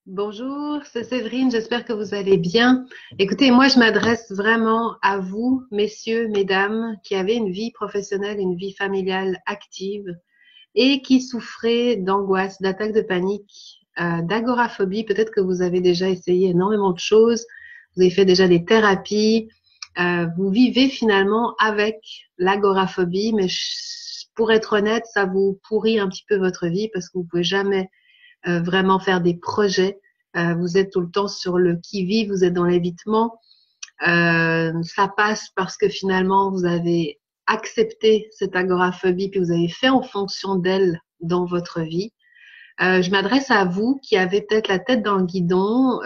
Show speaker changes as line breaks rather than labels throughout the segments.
Bonjour, c'est Séverine, j'espère que vous allez bien. Écoutez, moi je m'adresse vraiment à vous, messieurs, mesdames, qui avez une vie professionnelle, une vie familiale active et qui souffrez d'angoisse, d'attaques de panique, d'agoraphobie. Peut-être que vous avez déjà essayé énormément de choses, vous avez fait déjà des thérapies, vous vivez finalement avec l'agoraphobie, mais pour être honnête, ça vous pourrit un petit peu votre vie parce que vous pouvez jamais vraiment faire des projets. Vous êtes tout le temps sur le qui-vive, vous êtes dans l'évitement. Ça passe parce que finalement, vous avez accepté cette agoraphobie puis vous avez fait en fonction d'elle dans votre vie. Je m'adresse à vous qui avez peut-être la tête dans le guidon,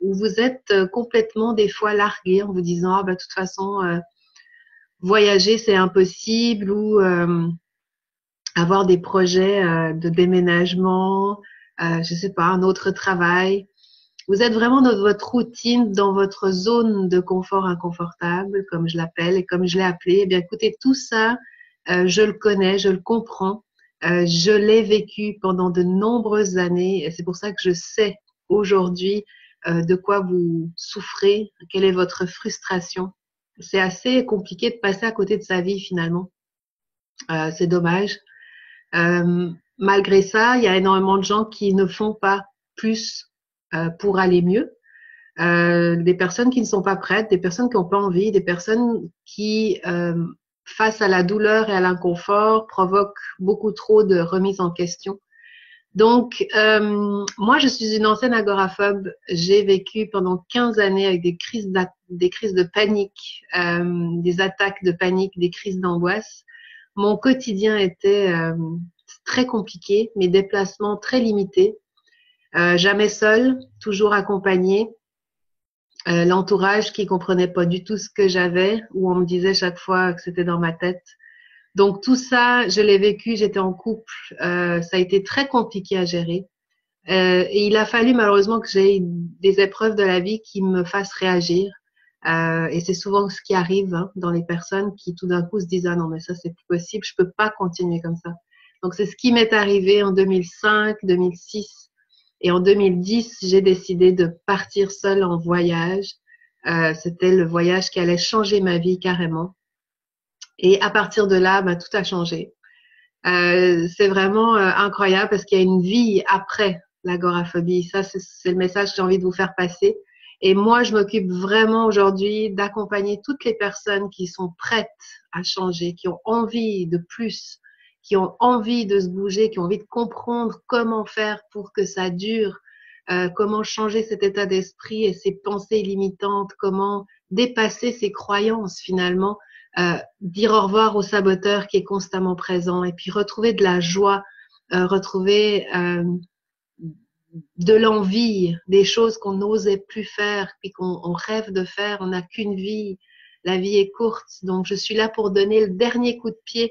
où vous êtes complètement des fois largué en vous disant ah, bah, de toute façon voyager c'est impossible ou avoir des projets de déménagement, je sais pas, un autre travail. Vous êtes vraiment dans votre routine, dans votre zone de confort inconfortable, comme je l'appelle et comme je l'ai appelé. Eh bien, écoutez, tout ça, je le connais, je le comprends, je l'ai vécu pendant de nombreuses années et c'est pour ça que je sais aujourd'hui de quoi vous souffrez, quelle est votre frustration. C'est assez compliqué de passer à côté de sa vie finalement. C'est dommage. Malgré ça, il y a énormément de gens qui ne font pas plus pour aller mieux. Des personnes qui ne sont pas prêtes, des personnes qui n'ont pas envie, des personnes qui, face à la douleur et à l'inconfort, provoquent beaucoup trop de remise en question. Donc, moi, je suis une ancienne agoraphobe. J'ai vécu pendant 15 années avec des crises de panique, des attaques de panique, des crises d'angoisse. Mon quotidien était très compliqué, mes déplacements très limités, jamais seule, toujours accompagnée, l'entourage qui comprenait pas du tout ce que j'avais, où on me disait chaque fois que c'était dans ma tête. Donc tout ça, je l'ai vécu, j'étais en couple, ça a été très compliqué à gérer. Et il a fallu malheureusement que j'ai des épreuves de la vie qui me fassent réagir. Et c'est souvent ce qui arrive hein, dans les personnes qui tout d'un coup se disent ah non mais ça c'est plus possible, je peux pas continuer comme ça. Donc c'est ce qui m'est arrivé en 2005, 2006 et en 2010 j'ai décidé de partir seule en voyage. C'était le voyage qui allait changer ma vie carrément. Et à partir de là, bah, tout a changé. C'est vraiment incroyable parce qu'il y a une vie après l'agoraphobie. Ça, c'est le message que j'ai envie de vous faire passer. Et moi, je m'occupe vraiment aujourd'hui d'accompagner toutes les personnes qui sont prêtes à changer, qui ont envie de plus, qui ont envie de se bouger, qui ont envie de comprendre comment faire pour que ça dure, comment changer cet état d'esprit et ces pensées limitantes, comment dépasser ces croyances finalement dire au revoir au saboteur qui est constamment présent et puis retrouver de la joie, retrouver de l'envie, des choses qu'on n'osait plus faire puis qu'on rêve de faire. On n'a qu'une vie, la vie est courte, donc je suis là pour donner le dernier coup de pied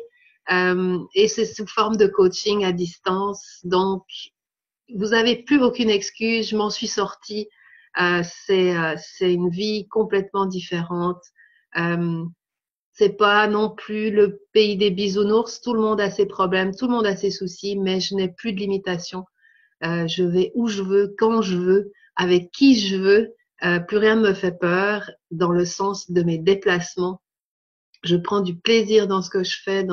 et c'est sous forme de coaching à distance. Donc vous avez plus aucune excuse, je m'en suis sortie. C'est une vie complètement différente. Euh, c'est pas non plus le pays des bisounours. Tout le monde a ses problèmes, tout le monde a ses soucis, mais je n'ai plus de limitation. Je vais où je veux, quand je veux, avec qui je veux. Plus rien ne me fait peur dans le sens de mes déplacements. Je prends du plaisir dans ce que je fais,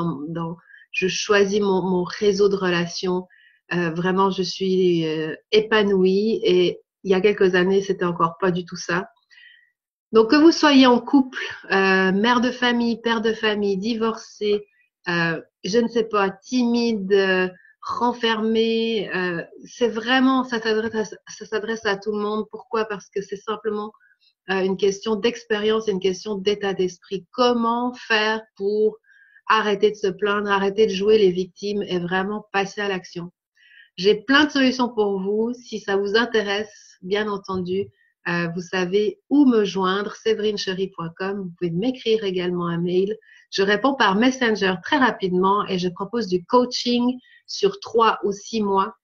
je choisis mon réseau de relations. Vraiment, je suis épanouie et il y a quelques années, c'était encore pas du tout ça. Donc, que vous soyez en couple, mère de famille, père de famille, divorcé, je ne sais pas, timide, renfermé, c'est vraiment, ça s'adresse à tout le monde. Pourquoi? Parce que c'est simplement une question d'expérience et une question d'état d'esprit. Comment faire pour arrêter de se plaindre, arrêter de jouer les victimes et vraiment passer à l'action? J'ai plein de solutions pour vous. Si ça vous intéresse, bien entendu, vous savez où me joindre, severinechery.com. Vous pouvez m'écrire également un mail. Je réponds par Messenger très rapidement et je propose du coaching sur 3 ou 6 mois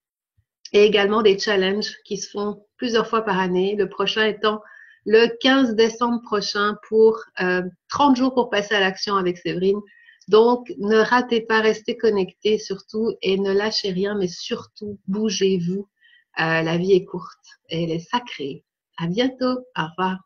et également des challenges qui se font plusieurs fois par année. Le prochain étant le 15 décembre prochain pour 30 jours pour passer à l'action avec Séverine. Donc, ne ratez pas, restez connectés surtout et ne lâchez rien, mais surtout, bougez-vous. La vie est courte et elle est sacrée. À bientôt. Au revoir.